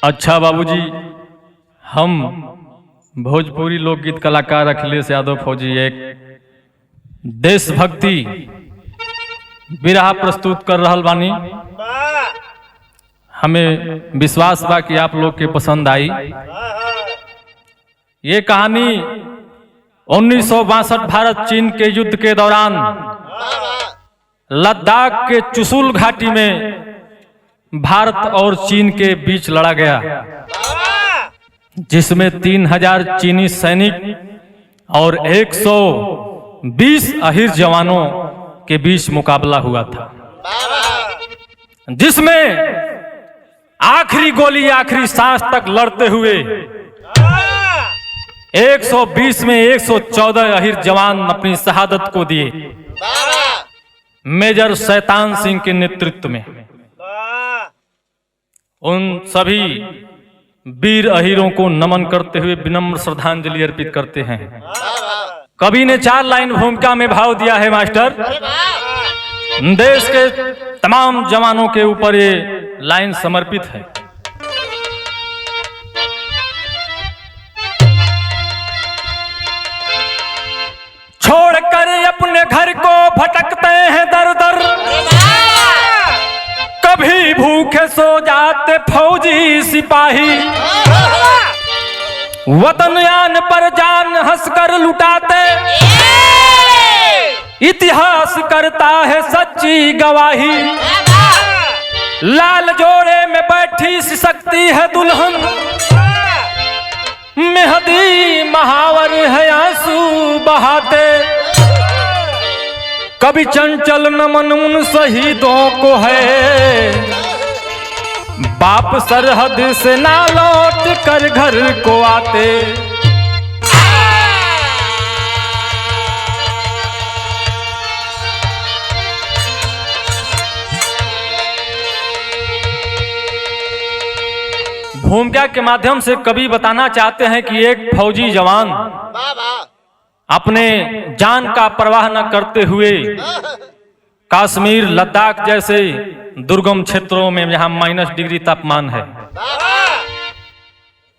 अच्छा बाबूजी, हम भोजपुरी लोकगीत कलाकार अखिलेश यादव फौजी एक देशभक्ति बिरहा प्रस्तुत कर रहल बानी। हमें विश्वास बा कि आप लोग के पसंद आई। ये कहानी 1962 भारत चीन के युद्ध के दौरान लद्दाख के चुशुल घाटी में भारत और चीन के बीच लड़ा गया, जिसमें 3000 चीनी सैनिक और 120 अहिर जवानों के बीच मुकाबला हुआ था, जिसमें आखिरी गोली आखिरी सांस तक लड़ते हुए 120 में 114 अहिर जवान अपनी शहादत को दिए, मेजर शैतान सिंह के नेतृत्व में। उन सभी वीर अहिरों को नमन करते हुए विनम्र श्रद्धांजलि अर्पित करते हैं। कवि ने 4 लाइन भूमिका में भाव दिया है मास्टर। देश के तमाम जवानों के ऊपर ये लाइन समर्पित है। छोड़कर अपने घर को भटकते हैं दर दर, कभी भूखे सो जाते फौजी सिपाही, वतन यान पर जान हंसकर लुटाते, इतिहास करता है सच्ची गवाही। लाल जोड़े में बैठी सिसकती है दुल्हन, मेहदी महावर है आंसू बहाते, कभी चंचल नमन उन शहीदों को है, बाप सरहद से ना लौट कर घर को आते। भूमिका के माध्यम से कवि बताना चाहते हैं कि एक फौजी जवान अपने जान का परवाह न करते हुए कश्मीर लद्दाख जैसे दुर्गम क्षेत्रों में जहां -डिग्री तापमान है,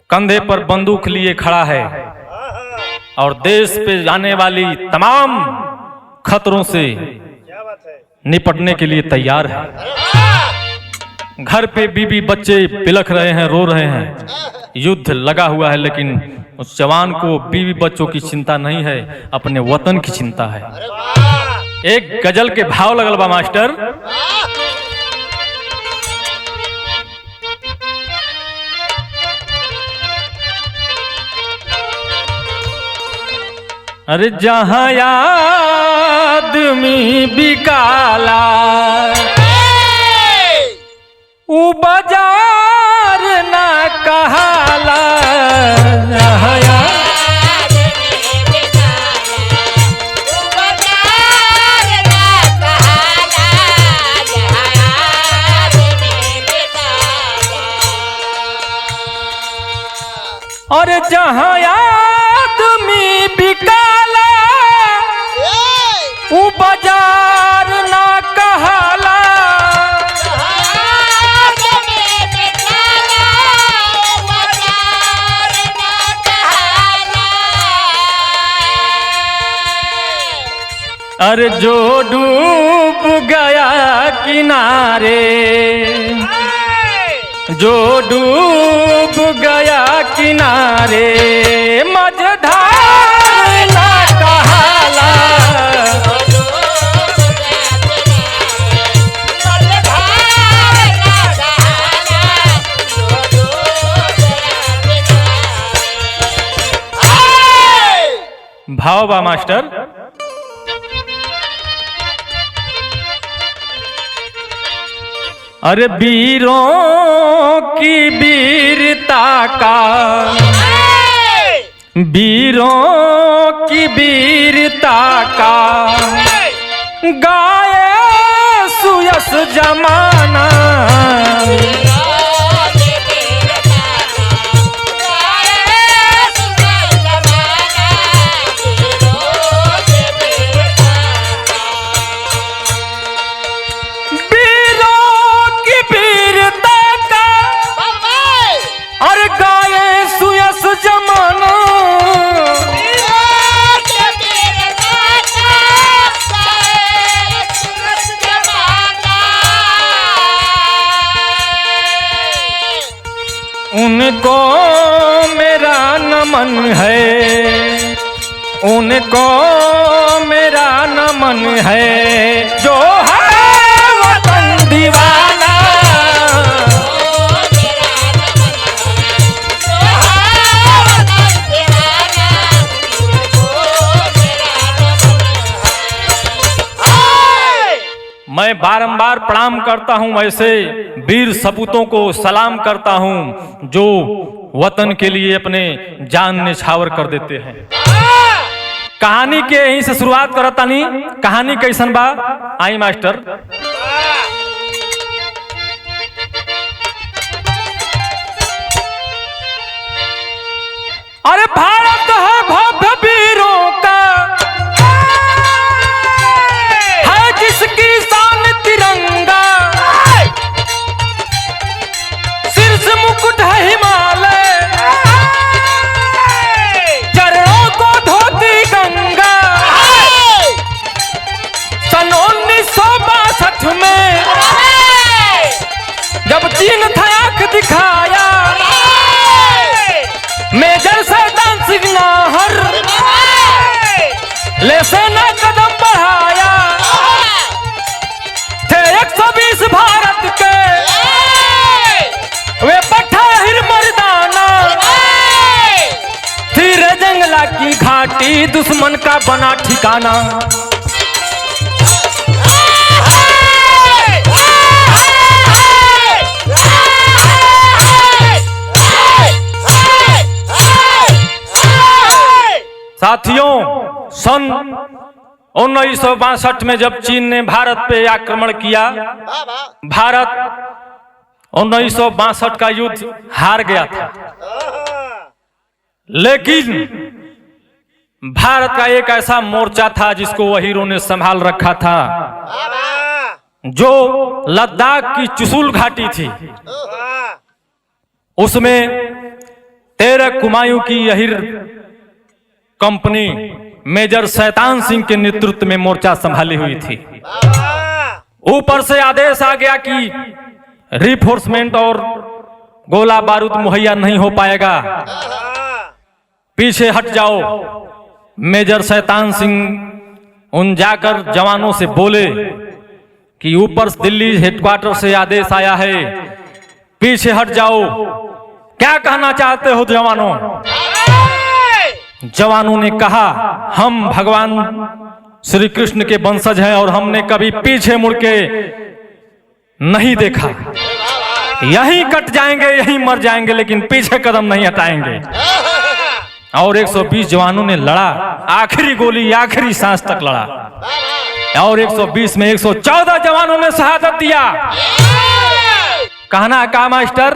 कंधे पर बंदूक लिए खड़ा है और देश पे आने वाली तमाम खतरों से निपटने के लिए तैयार है। घर पे बीबी बच्चे बिलख रहे हैं, रो रहे हैं, युद्ध लगा हुआ है, लेकिन उस जवान को बीवी बच्चों की चिंता नहीं है, अपने वतन की चिंता है। एक गजल के भाव लगल बा मास्टर। अरे जहां आदमी बिकाला उ बाजार ना कहाला, और जहां आदमी बिकाला उ बाजार ना कहाला, अरे जो डूब गया किनारे, जो डूब गया किनारे, मझधार ना कहाला। भाव बा मास्टर। अरे वीरों की वीरता का, वीरों की वीरता का गाए सुयस जमाना, उनको मेरा नमन है जो है वतन दीवाना। मैं बारंबार प्रणाम करता हूं ऐसे वीर सपूतों को, सलाम करता हूं जो वतन के लिए अपने जान निछावर कर देते हैं। कहानी के यहीं से शुरुआत करता नहीं। कहानी कैसन बा आई मास्टर। अरे भारत है भव्य वीरों का, है जिसकी शान तिरंगा, सिर से मुकुट है हिमालय, चरणों को धोती गंगा। सन 1962 में जब चीन था आंख दिखाया, मेजर सैतान सिंह नाहर ले सेना कदम बढ़ाया। थे 120 भारत के वे पठाहिर मर्दाना, थी रे जंगला की घाटी दुश्मन का बना ठिकाना। साथियों, सन 1962 में जब चीन ने भारत पे आक्रमण किया, भारत 1962 का युद्ध हार गया था। लेकिन भारत का एक ऐसा मोर्चा था जिसको वीरों ने संभाल रखा था, जो लद्दाख की चुशुल घाटी थी। उसमें 13 कुमायूं की यही कंपनी मेजर सैतान सिंह के नेतृत्व में मोर्चा संभाली हुई थी। ऊपर से आदेश आ गया कि रिफोर्समेंट और गोला बारूद मुहैया नहीं हो पाएगा, पीछे हट जाओ। मेजर सैतान सिंह उन जाकर जवानों से बोले कि ऊपर दिल्ली हेडक्वार्टर से आदेश आया है, पीछे हट जाओ। क्या कहना चाहते हो जवानों? जवानों ने कहा, हम भगवान श्री कृष्ण के वंशज हैं और हमने कभी पीछे मुड़ के नहीं देखा। यहीं कट जाएंगे, यहीं मर जाएंगे, लेकिन पीछे कदम नहीं हटाएंगे। और 120 जवानों ने लड़ा, आखिरी गोली आखिरी सांस तक लड़ा। और 120 में 114 जवानों ने शहादत दिया। कहना का मास्टर,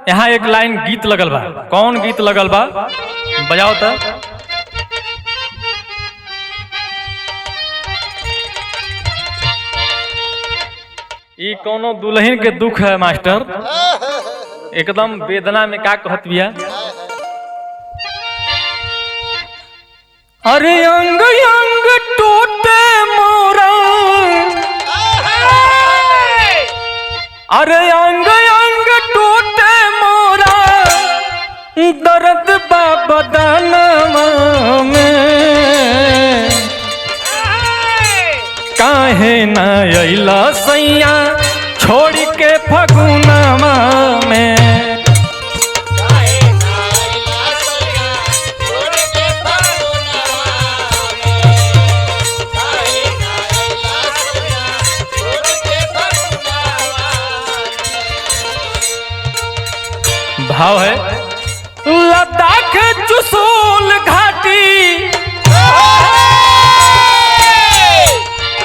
यहाँ एक लाइन गीत लगल बा। कौन गीत लगल बा? बजाओ तो। ये कोनो दुल्हन के दुख है मास्टर, एकदम वेदना में का कहत बिया। अरे अंग अंग टूटे मोरा, अरे अंग अंग टूटे मोरा, दर्द बदनवा में, काहे न अइला सैया छोड़ के फगुनवा में। भाव है, लद्दाख चुशुल घाटी,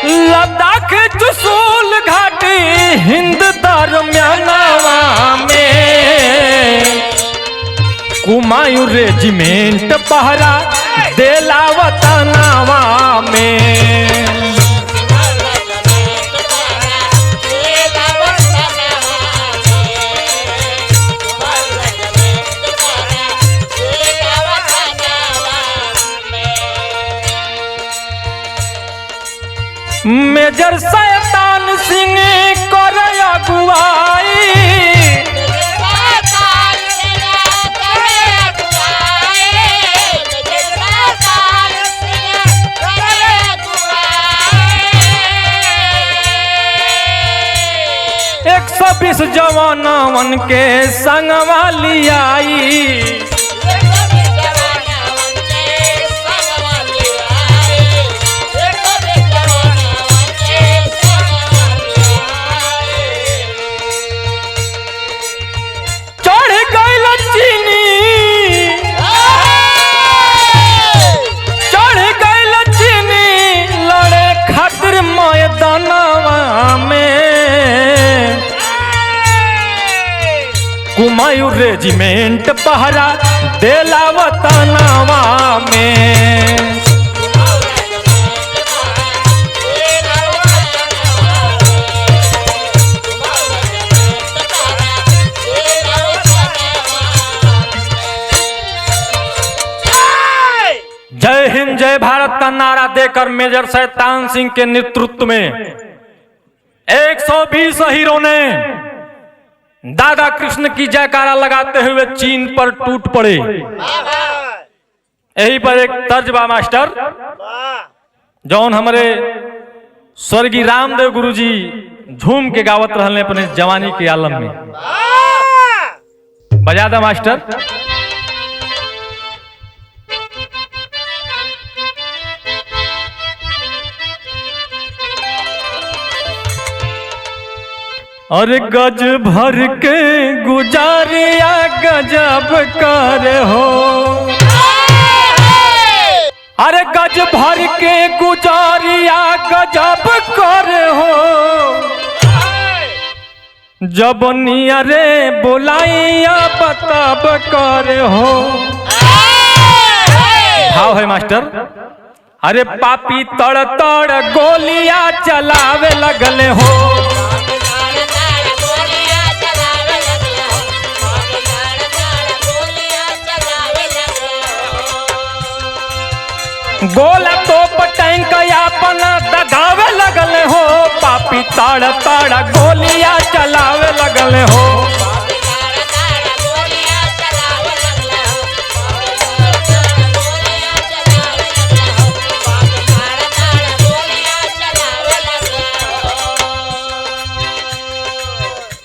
लद्दाख चुशुल घाटी, हिंद दरम्यानवा में, कुमायूं रेजिमेंट पहरा देला वतनवा में। मेजर सैतान सिंह कर अगुवाई, जवानवन के संगवा लियाई। कुमायूं रेजिमेंट पहरा देला वतनवा में। जय हिंद जय भारत का नारा देकर मेजर शैतान सिंह के नेतृत्व में 120 हीरो ने दादा कृष्ण की जयकारा लगाते हुए चीन पर टूट पड़े। यही पर एक तर्ज बा मास्टर, जौन हमारे स्वर्गीय रामदेव गुरुजी झूम के गावत रहले अपने जवानी के आलम में। बजा दा मास्टर। और गज भर के गुजारिया गजब कर हो, अरे गज भर के गुजारिया गजब कर हो, जब नियरे बुलाइया बतब कर हो। भाव है मास्टर। अरे पापी तड़ तड़ गोलियां चलावे लगले हो, गोला तोप टैंक अपन दगावे लगले हो, पापी ताड़ ताड़ गोलियां चलावे लगले हो।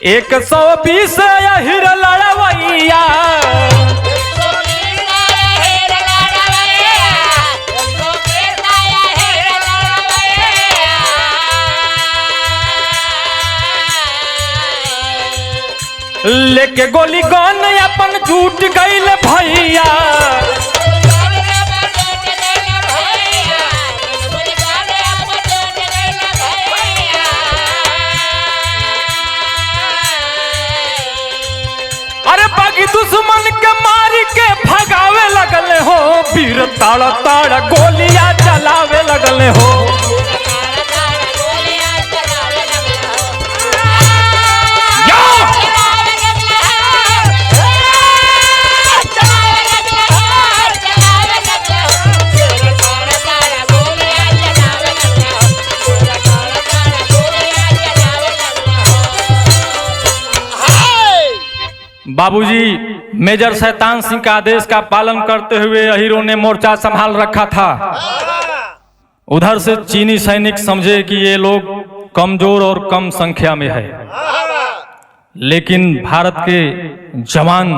एक 120 हिर लड़वैया, लेके गोली गन अपन टूट गईल भैया। अरे बाकी दुश्मन के मार के भगावे लगले हो, वीर ताड़ा ताड़ा गोलियां चलावे लगले हो। बाबूजी मेजर शैतान सिंह का आदेश का पालन करते हुए हीरो ने मोर्चा संभाल रखा था। उधर से चीनी सैनिक समझे कि ये लोग कमजोर और कम संख्या में है, लेकिन भारत के जवान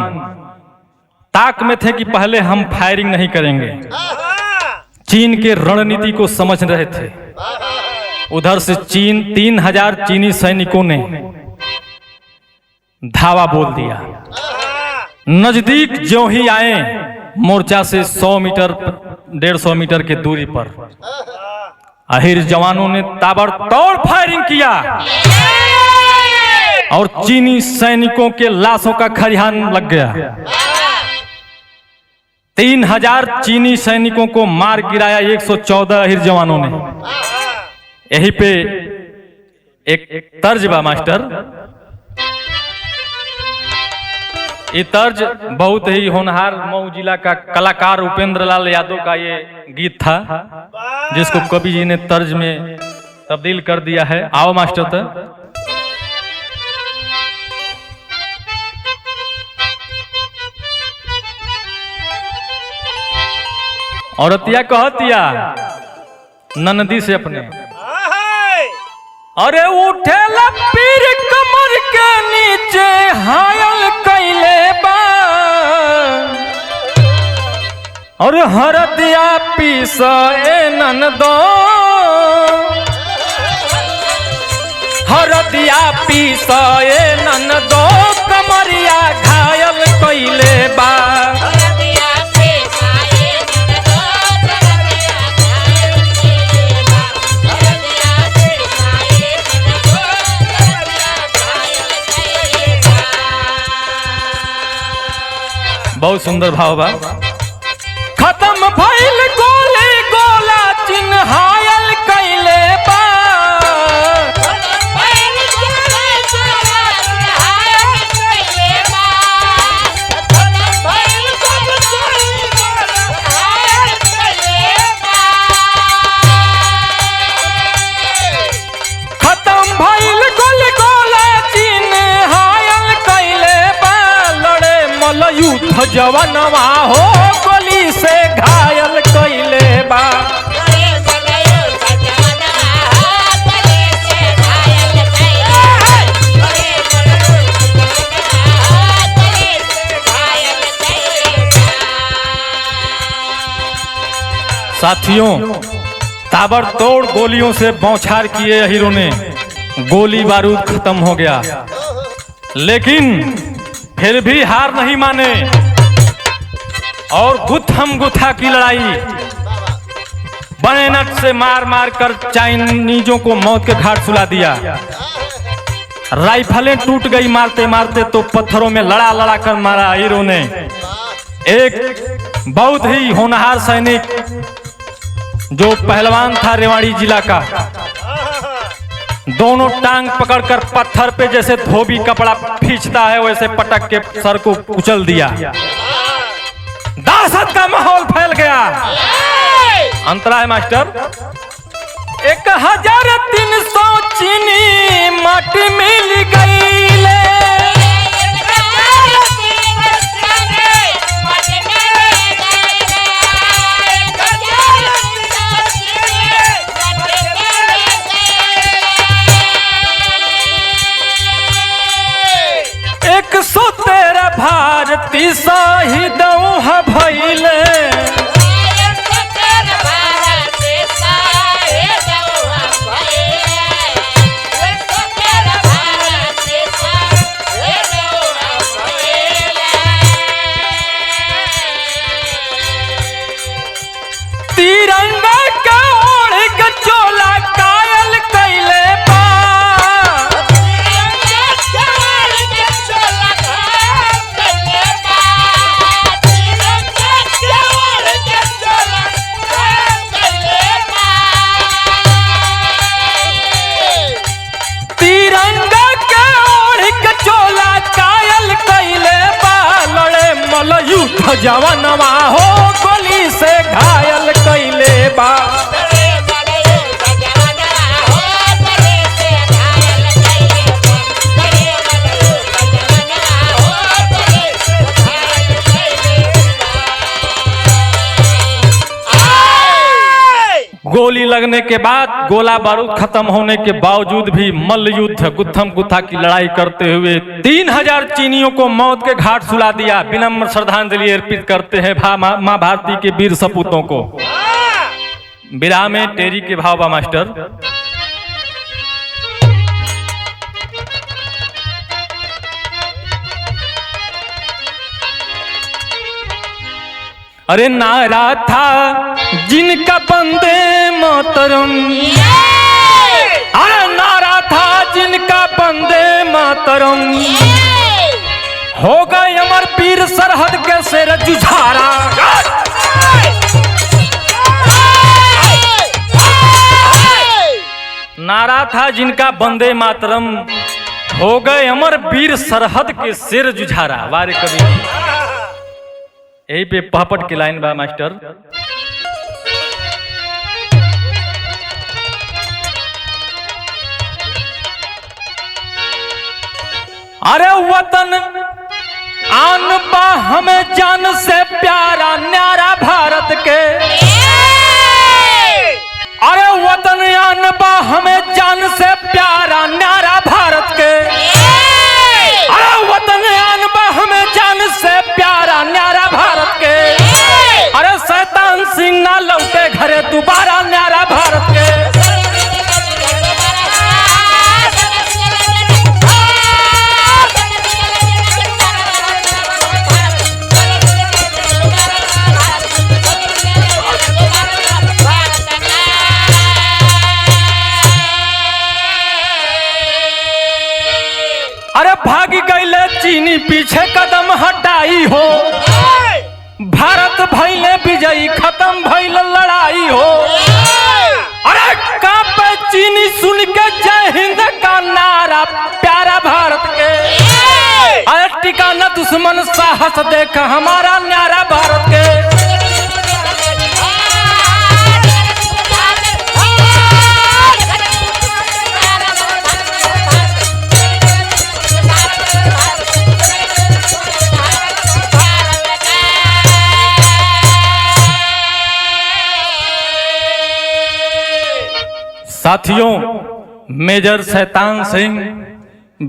ताक में थे कि पहले हम फायरिंग नहीं करेंगे। चीन के रणनीति को समझ रहे थे। उधर से 3000 चीनी सैनिकों ने धावा बोल दिया। नजदीक जो ही आए, मोर्चा से 100 मीटर 150 मीटर की दूरी पर अहिर जवानों ने ताबड़तोड़ फायरिंग किया और चीनी सैनिकों के लाशों का खलिहान लग गया। 3000 चीनी सैनिकों को मार गिराया 114 अहिर जवानों ने। यही पे एक तर्ज बा मास्टर। ये तर्ज बहुत ही होनहार मऊ जिला का कलाकार उपेंद्र लाल यादव का ये गीत था, जिसको कवि जी ने तर्ज में तब्दील कर दिया है। आओ मास्टर तक। औरतिया कहतिया ननदी से अपने, अरे उठे पीर कमर के नीचे हायल कैले बा और हरदिया पीस ननदो हरदिया पीस ननदो कमरिया घायल कैले बा बहुत सुंदर भाव बा। खत्म भइल गोले गोला चिन्हायल कैले बा खत्म भइल गोले गोला चिन्हायल कैले बा लड़े मलयुद्ध जवनवा हो गोली से घायल कैले बा साथियों ताबड़तोड़ गोलियों से बौछार किए हीरो ने गोली बारूद खत्म हो गया लेकिन फिर भी हार नहीं माने और गुत्थम गुत्था की लड़ाई बैनट से मार मार कर चाइनीजों को मौत के घाट सुला दिया। राइफलें टूट गई मारते मारते तो पत्थरों में लड़ा लड़ा कर मारा हीरो ने। एक बहुत ही होनहार सैनिक जो पहलवान था रेवाड़ी जिला का दोनों टांग पकड़कर पत्थर पे जैसे धोबी कपड़ा खींचता है वैसे पटक के सर को कुचल दिया। दहशत का माहौल फैल गया। अंतरा है मास्टर 1300 चीनी माटी मिल गई भारती शहीद भइले तिरंगा का ओढ़ के चोला कायल कैले बा तिरंगा के ओढ़ के चोला कायल कैले बा लड़े मलयुद्ध जवनवा हो गोली से घायल कैले बा गोली लगने के बाद गोला बारूद खत्म होने के बावजूद भी मल्ल युद्ध गुत्थम गुत्था की लड़ाई करते हुए 3000 चीनियों को मौत के घाट सुला दिया। विनम्र श्रद्धांजलि अर्पित करते हैं मां भारती के वीर सपूतों को। विराह में टेरी के भाव बा मास्टर। अरे नारा था जिनका बंदे मातरम अरे नारा था जिनका बंदे मातरम हो गए अमर वीर सरहद के शेर जुझारा। नारा था जिनका बंदे मातरम हो गए अमर वीर सरहद के शेर जुझारा। वारे कवि यही पे पहपट की लाइन बा मास्टर। अरे वतन आन बा हमें जान से प्यारा न्यारा भारत के अरे वतन आन बा हमें जान से प्यारा न्यारा भारत के अरे भाग गईले चीनी पीछे कदम हटाई हो, भारत भइले विजयी खत्म भइल लड़ाई हो। अरे कांपे चीनी सुन के जय हिंद का नारा प्यारा भारत के। अरे टिकाना दुश्मन साहस देख हमारा न्यारा भारत के। साथियों, मेजर शैतान सिंह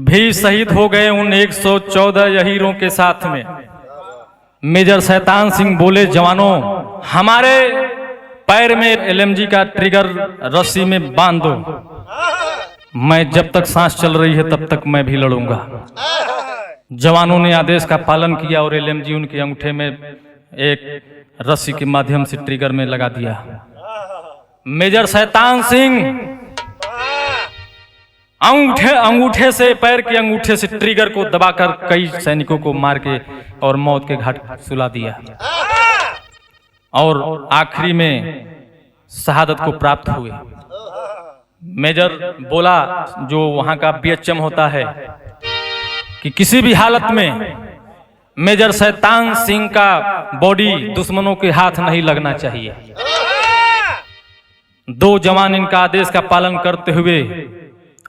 भी शहीद हो गए उन 114 हीरों के साथ में। मेजर शैतान सिंह बोले, जवानों हमारे पैर में एलएमजी का ट्रिगर रस्सी में बांध दो, मैं जब तक सांस चल रही है तब तक मैं भी लड़ूंगा। जवानों ने आदेश का पालन किया और एलएमजी उनके अंगूठे में एक रस्सी के माध्यम से ट्रिगर में लगा दिया। मेजर शैतान सिंह अंगूठे से, पैर के अंगूठे से ट्रिगर को दबाकर कई सैनिकों को मार के और मौत के घाट सुला दिया और आखिरी में शहादत को प्राप्त हुए। मेजर बोला, जो वहां का बीएचएम होता है, कि किसी भी हालत में मेजर शैतान सिंह का बॉडी दुश्मनों के हाथ नहीं लगना चाहिए। 2 जवान इनका आदेश का पालन करते हुए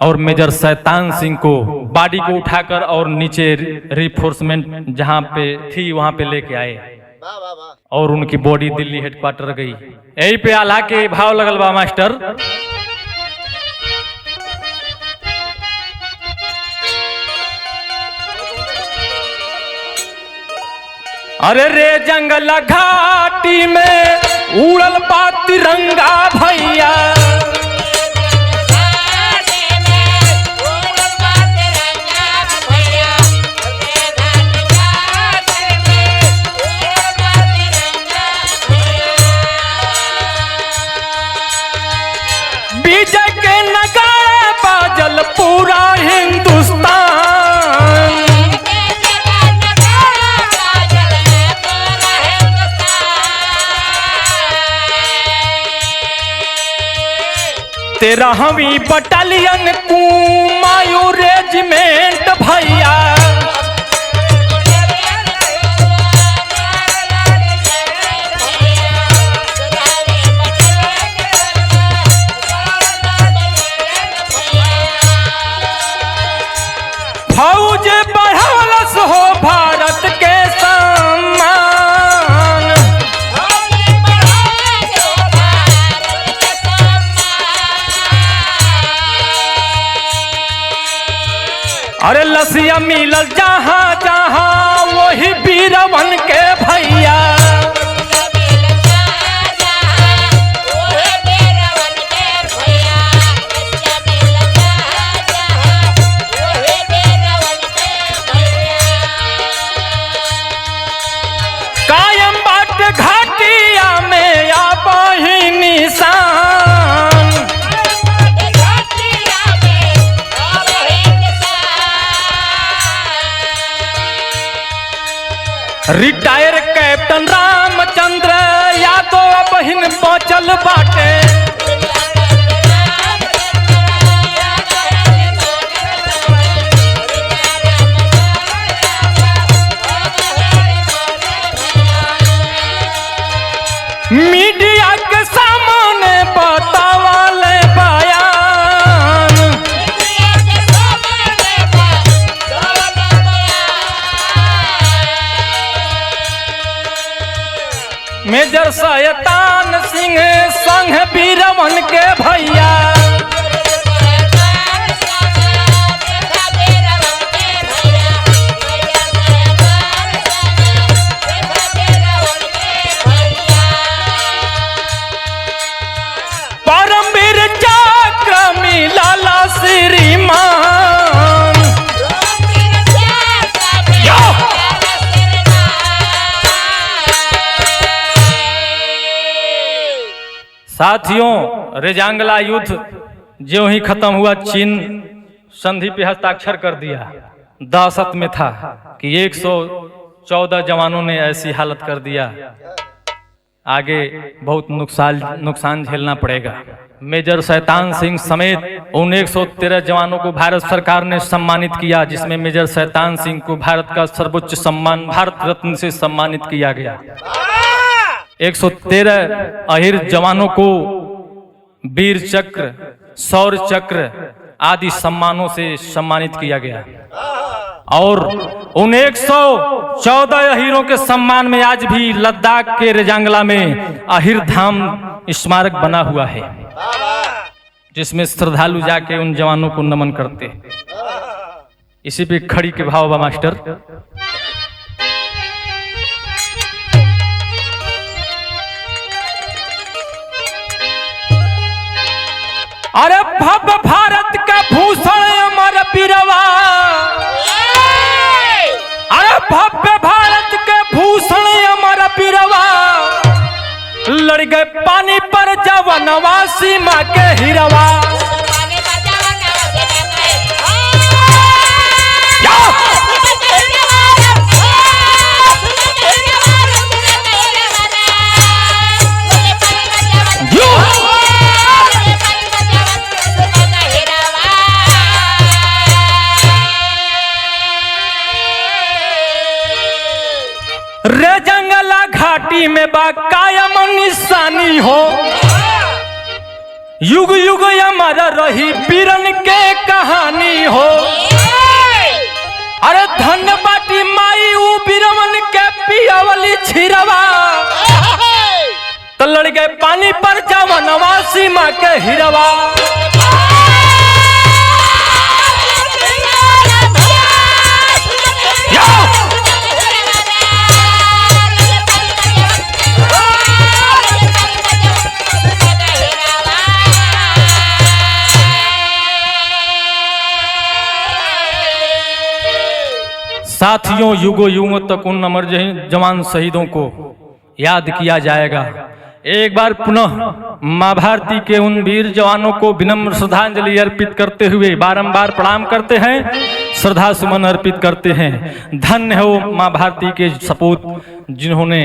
और मेजर शैतान सिंह को बॉडी को उठाकर और नीचे रिफोर्समेंट जहां पे थी वहां पे लेके आए और उनकी बॉडी दिल्ली हेडक्वार्टर गई। यही पे आला के भाव लगल बा मास्टर। अरे रे जंगल घाटी में उड़ल बा तिरंगा भैया, विजय के नगाड़े बाजल पूरा हिंदुस्तान। तेरहवीं बटालियन कुमायूं रेजिमेंट भैया, फौज बढ़ावलस हो भारत के सम्मान। अरे लसिया मिलल जहां जहां वही वीरवन के भैया, कायम बाट घाटिया में आबाही निशान। रिटायर कैप्टन रामचंद्र यादव बहिन बचल बाटे, मीडिया के सामने बतावले बयान। मेजर शैतान सिंह संग वीरवन के भैया, परमवीर चक्र मिलला श्रीमान। साथियों, रेजांगला युद्ध जो ही खत्म हुआ, चीन संधि पे हस्ताक्षर कर दिया। दहशत में था कि 114 जवानों ने ऐसी हालत कर दिया, आगे बहुत नुकसान झेलना पड़ेगा। मेजर शैतान सिंह समेत उन 113 जवानों को भारत सरकार ने सम्मानित किया, जिसमें मेजर शैतान सिंह को भारत का सर्वोच्च सम्मान भारत रत्न से सम्मानित किया गया। 113 अहिर जवानों को वीर चक्र, शौर्य चक्र आदि सम्मानों से सम्मानित किया गया। और उन 114 अहिरों के सम्मान में आज भी लद्दाख के रेजांगला में अहिर धाम स्मारक बना हुआ है, जिसमें श्रद्धालु जाके उन जवानों को नमन करते हैं। इसी पे खड़ी के भाव बा मास्टर। अरे भव्य भारत का भूषण अमर बीरवा, अरे भव्य भारत के भूषण अमर बीरवा, लड़ गए पानी पर जवनवा सीमा के हिरवा। रेजंगला घाटी में बा कायम निशानी हो, युग युग अमर रही बीरन के कहानी हो। अरे धन बाटी माई ऊ बीरवन के पियावली छिरवा, तो लड़ गए पानी पर जवनवा सीमा के हिरवा। साथियों, युगों युगों तक उन अमर जवान शहीदों को याद किया जाएगा। एक बार पुनः मां भारती के उन वीर जवानों को विनम्र श्रद्धांजलि अर्पित करते हुए बारंबार प्रणाम करते हैं, श्रद्धा सुमन अर्पित करते हैं। धन्य है वो मां भारती के सपूत, जिन्होंने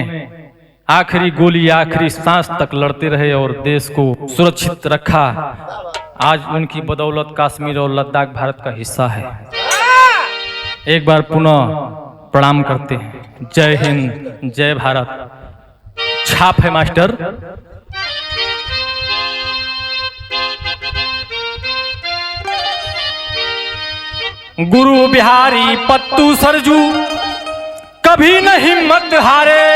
आखिरी गोली आखिरी सांस तक लड़ते रहे और देश को सुरक्षित रखा। आज उनकी बदौलत कश्मीर और लद्दाख भारत का हिस्सा है। एक बार पुनः प्रणाम करते हैं। जय हिंद, जय भारत। छाप है मास्टर। गुरु बिहारी पत्तू सरजू कभी न हिम्मत हारे,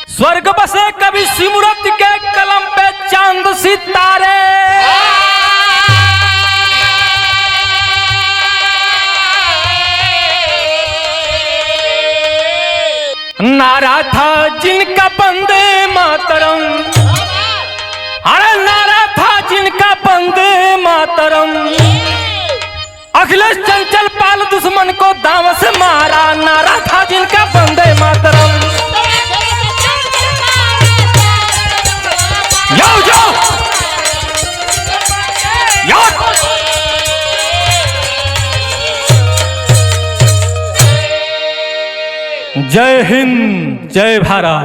स्वर्ग बसे कभी सिमरत के कलम पे चांद सितारे। नारा था जिनका वंदे मातरम, अरे नारा था जिनका वंदे मातरम। अखिलेश चंचल पाल दुश्मन को दांव से मारा, नारा था जिनका वंदे मातरम। जाओ जाओ जय हिंद, जय भारत।